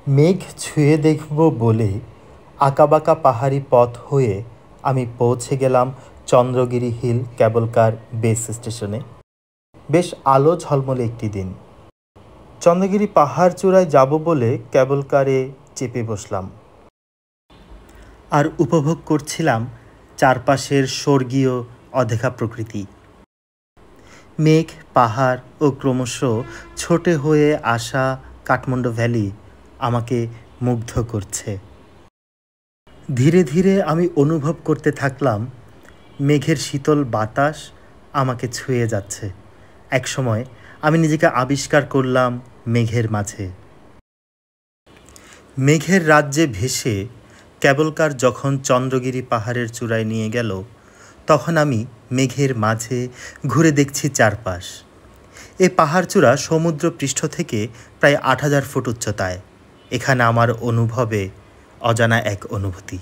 মেঘ ছুঁয়ে দেখব বলে আঁকাবাঁকা পাহাড়ি পথ হয়ে আমি পৌঁছে গেলাম চন্দ্রগিরি হিল কেবল কার বেস স্টেশনে। বেশ আলো ঝলমলে একটি দিন। চন্দ্রগিরি পাহাড় চূড়ায় যাব বলে কেবল কারে চেপে বসলাম আর উপভোগ করছিলাম চারপাশের স্বর্গীয় অদেখা প্রকৃতি। মেঘ, পাহাড় ও ক্রমশ ছোটে হয়ে আসা কাঠমান্ডু ভ্যালি আমাকে মুগ্ধ করছে। ধীরে ধীরে আমি অনুভব করতে থাকলাম মেঘের শীতল বাতাস আমাকে ছুঁয়ে যাচ্ছে। একসময় আমি নিজেকে আবিষ্কার করলাম মেঘের মাঝে। মেঘের রাজ্যে ভেসে কেবল কার যখন চন্দ্রগিরি পাহাড়ের চূড়ায় নিয়ে গেল, তখন আমি মেঘের মাঝে ঘুরে দেখছি চারপাশ। এ পাহাড়চূড়া সমুদ্র পৃষ্ঠ থেকে প্রায় ৮,০০০ ফুট উচ্চতায়। এখানে আমার অনুভবে অজানা এক অনুভূতি।